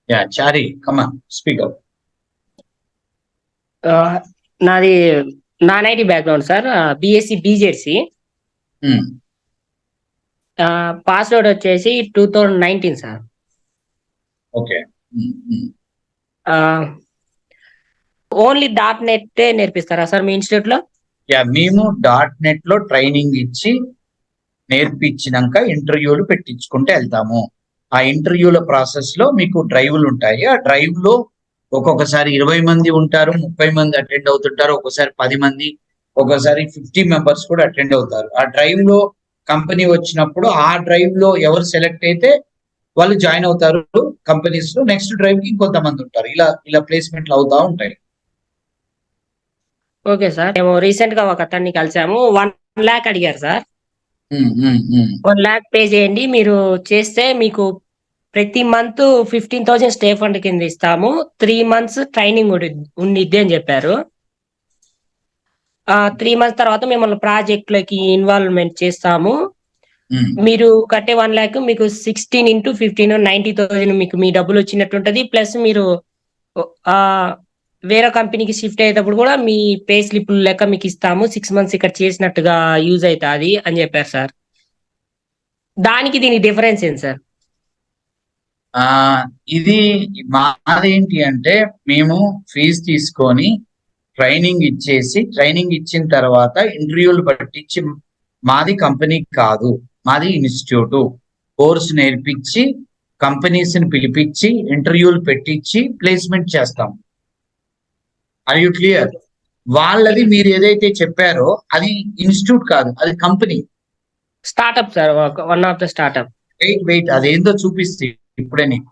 Yeah Chari come on speak up. నాది non IT background sir. BSc BZC. Pass out వచ్చేసి 2019 sir. Okay. Only .NET నేర్పిస్తారా sir మీ institute లో? Yeah, మేము .NET లో ట్రైనింగ్ ఇచ్చి నేర్పించినాక ఇంటర్వ్యూలు పెట్టించుకుంటే వెళ్తాము. ఆ ఇంటర్వ్యూల ప్రాసెస్ లో మీకు డ్రైవ్లు ఉంటాయి. ఆ డ్రైవ్ లో ఒక్కొక్కసారి 20 మంది ఉంటారు, 30 మంది అటెండ్ అవుతుంటారు, ఒక్కోసారి 10 మంది, ఒక్కోసారి 50 మెంబర్స్ కూడా అటెండ్ అవుతారు. ఆ డ్రైవ్ లో కంపెనీ వచ్చినప్పుడు ఆ డ్రైవ్ లో ఎవరు సెలెక్ట్ అయితే వాళ్ళు జాయిన్ అవుతారు కంపెనీస్ లో. నెక్స్ట్ డ్రైవ్ కి ఇంకొంతమంది ఉంటారు. ఇలా ఇలా ప్లేస్మెంట్లు అవుతా ఉంటాయి. Okay sir. మేము రీసెంట్ గా ఒక అతన్ని కలిసాము. 1 lakh అడిగారు సార్. 1 lakh పే చేయండి, మీరు చేస్తే మీకు ప్రతి మంత్ 15,000 స్టే ఫండ్ కింద ఇస్తాము, 3 months ట్రైనింగ్ ఉండిద్ది అని చెప్పారు. 3 months తర్వాత మిమ్మల్ని ప్రాజెక్ట్ లోకి ఇన్వాల్వ్మెంట్ చేస్తాము. మీరు కట్టే 1 lakh మీకు 16 into 15 90,000 మీకు మీ డబ్బులు వచ్చినట్టు ఉంటుంది. ప్లస్ మీరు వేరే కంపెనీకి షిఫ్ట్ అయ్యేటప్పుడు కూడా మీ పే స్లిప్ లెక్క మీకు ఇస్తాము. 6 months ఇక్కడ చేసినట్టుగా యూజ్ అవుతుంది అని చెప్పారు సార్. దానికి దీనికి డిఫరెన్స్ ఏంటి సార్? ఇది మాదేంటి అంటే, మేము ఫీజు తీసుకొని ట్రైనింగ్ ఇచ్చేసి, ట్రైనింగ్ ఇచ్చిన తర్వాత ఇంటర్వ్యూలు పట్టించి, మాది కంపెనీ కాదు, మాది ఇన్స్టిట్యూట్. కోర్సు నేర్పించి కంపెనీస్ ని పిలిపించి ఇంటర్వ్యూలు పెట్టించి ప్లేస్మెంట్ చేస్తాం. Are you clear? వాళ్ళది మీరు ఏదైతే చెప్పారో అది ఇన్స్టిట్యూట్ కాదు, అది company. Startup sir, one of the startup. Wait అదేందో చూపిస్తే ఇప్పుడే నీకు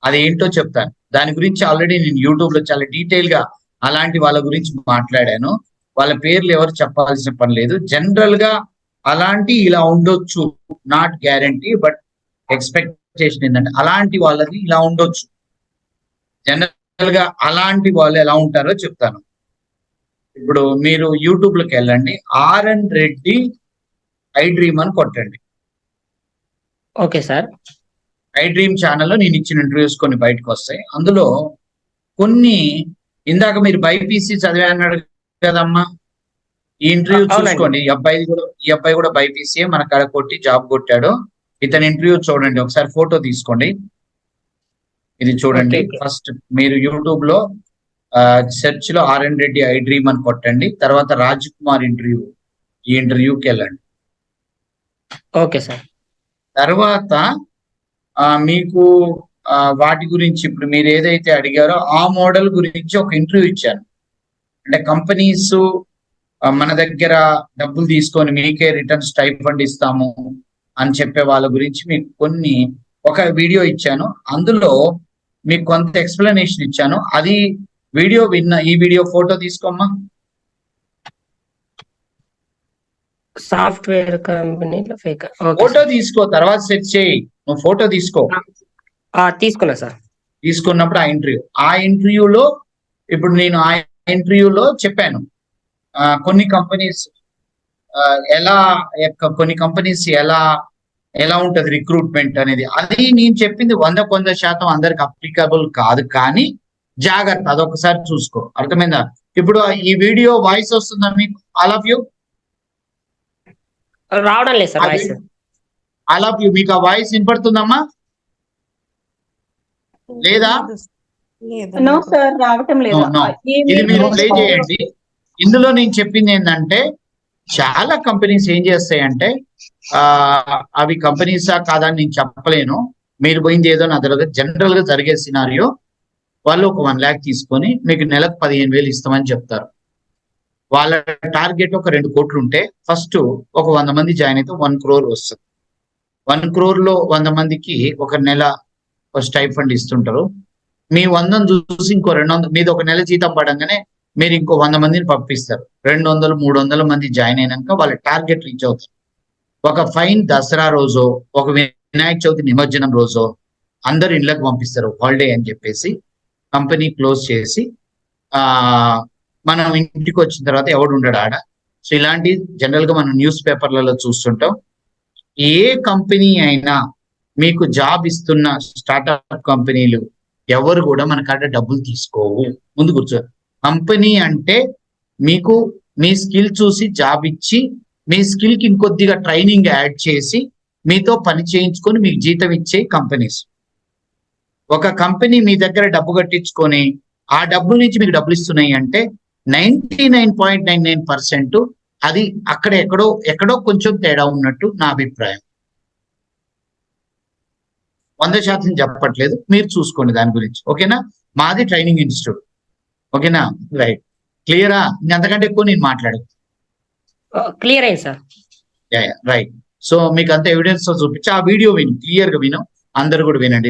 అదేంటో చెప్తాను. దాని గురించి ఆల్రెడీ నేను యూట్యూబ్ లో చాలా డీటెయిల్ గా అలాంటి వాళ్ళ గురించి మాట్లాడాను. వాళ్ళ పేర్లు ఎవరు చెప్పాల్సిన పని లేదు. జనరల్ గా అలాంటి ఇలా ఉండొచ్చు, నాట్ గ్యారంటీ, బట్ ఎక్స్పెక్టేషన్ ఏంటంటే అలాంటి వాళ్ళది ఇలా ఉండొచ్చు. జనరల్ గా అలాంటి వాళ్ళు ఎలా ఉంటారో చెప్తాను. ఇప్పుడు మీరు యూట్యూబ్ లోకి వెళ్ళండి, RN రెడ్డి iDream అని కొట్టండి. Okay sir. iDream ఛానల్లో నేను ఇచ్చిన ఇంటర్వ్యూస్ కొన్ని బయటకు వస్తాయి. అందులో కొన్ని, ఇందాక మీరు బైపీసీ చదివా అన్నాడు కదమ్మా, ఈ ఇంటర్వ్యూ చూసుకోండి. ఈ అబ్బాయి కూడా బైపీసీ మన కాడ కొట్టి జాబ్ కొట్టాడు. ఇతని ఇంటర్వ్యూ చూడండి, ఒకసారి ఫోటో తీసుకోండి. ఇది చూడండి. ఫస్ట్ మీరు యూట్యూబ్ లో సెర్చ్ లో RN రెడ్డి iDream అని కొట్టండి. తర్వాత రాజ్ కుమార్ ఇంటర్వ్యూ, ఈ ఇంటర్వ్యూకి వెళ్ళండి. Okay sir. తర్వాత మీకు వాటి గురించి, ఇప్పుడు మీరు ఏదైతే అడిగారో ఆ మోడల్ గురించి ఒక ఇంటర్వ్యూ ఇచ్చాను. అంటే కంపెనీస్ మన దగ్గర డబ్బులు తీసుకొని మీకే రిటర్న్ స్టైఫండ్ ఇస్తాము అని చెప్పే వాళ్ళ గురించి మీకు ఒక వీడియో ఇచ్చాను. అందులో మీకు కొంత ఎక్స్ప్లెనేషన్ ఇచ్చాను. అది వీడియో ఈ వీడియో ఫోటో తీసుకోమ్మా. సాఫ్ట్వేర్ కంపెనీ ఫోటో తీసుకో, తర్వాత సెట్ చేయి. నువ్వు ఫోటో తీసుకో. తీసుకున్నా సార్. తీసుకున్నప్పుడు ఆ ఇంటర్వ్యూలో ఇప్పుడు నేను ఆ ఇంటర్వ్యూలో చెప్పాను కొన్ని కంపెనీస్ ఎలా ఉంటది రిక్రూట్మెంట్ అనేది. అది నేను చెప్పింది 100% అందరికి అప్లికబుల్ కాదు, కానీ జాగ్రత్త, అదొకసారి చూసుకో. అర్థమైందా? ఇప్పుడు ఈ వీడియో వాయిస్ వస్తుందా మీకు? ఆల్ ఆఫ్ యూ రావడం లేదు sir voice. All of you మీకు ఆ వాయిస్ వినపడుతుందమ్మా లేదా? నో సార్, రావటం లేదు. ఇది మీరు ప్లే చేయండి. ఇందులో నేను చెప్పింది ఏంటంటే, చాలా కంపెనీస్ ఏం చేస్తాయంటే, అవి కంపెనీసా కాదని నేను చెప్పలేను, మీరు పోయింది ఏదో నా తెలియదు. జనరల్ గా జరిగే సినారియో, వాళ్ళు ఒక 1 lakh తీసుకొని మీకు నెలకు 15,000 ఇస్తామని చెప్తారు. వాళ్ళ టార్గెట్ ఒక 2 కోట్లు ఉంటే, ఫస్ట్ ఒక 100 మంది జాయిన్ అయితే 1 crore వస్తుంది. 1 crore లో 100 మందికి ఒక నెల స్టైఫండ్ ఇస్తుంటారు. మీ 100 చూసి ఇంకో 200, మీది ఒక నెల జీతం పడంగానే మీరు ఇంకో 100 మందిని పంపిస్తారు. 200, 300 మంది జాయిన్ అయినాక వాళ్ళ టార్గెట్ రీచ్ అవుతారు. ఒక ఫైన్ దసరా రోజు, ఒక వినాయక చవితి నిమజ్జనం రోజు అందరు ఇళ్ళకి పంపిస్తారు హాలిడే అని చెప్పేసి. కంపెనీ క్లోజ్ చేసి మనం ఇంటికి వచ్చిన తర్వాత ఎవడు ఉండడు ఆడ. సో ఇలాంటి జనరల్ గా మనం న్యూస్ పేపర్లలో చూస్తుంటాం. ఏ కంపెనీ అయినా మీకు జాబ్ ఇస్తున్న స్టార్ట్అప్ కంపెనీలు ఎవరు కూడా మన కాడ డబ్బులు తీసుకోవు. ముందు కూర్చో. కంపెనీ అంటే మీకు మీ స్కిల్ చూసి జాబ్ ఇచ్చి మీ స్కిల్ కి ఇంకొద్దిగా ట్రైనింగ్ యాడ్ చేసి మీతో పని చేయించుకొని మీకు జీతం ఇచ్చే కంపెనీస్. ఒక కంపెనీ మీ దగ్గర డబ్బు కట్టించుకొని ఆ డబ్బుల నుంచి మీకు డబ్బులు ఇస్తున్నాయి అంటే 99.99% అది అక్కడ ఎక్కడో కొంచెం తేడా ఉన్నట్టు నా అభిప్రాయం. 100% చెప్పట్లేదు, మీరు చూసుకోండి దాని గురించి. ఓకేనా? మాది ట్రైనింగ్ ఇన్స్టిట్యూట్. ఓకేనా? రైట్, క్లియరా? ఇంకంతకంటే ఎక్కువ నేను మాట్లాడదు. క్లియర్ అయింది సార్. రైట్. సో మీకు అంత ఎవిడెన్స్ తో చూపించి ఆ వీడియో విని క్లియర్ గా విను, అందరు కూడా వినండి.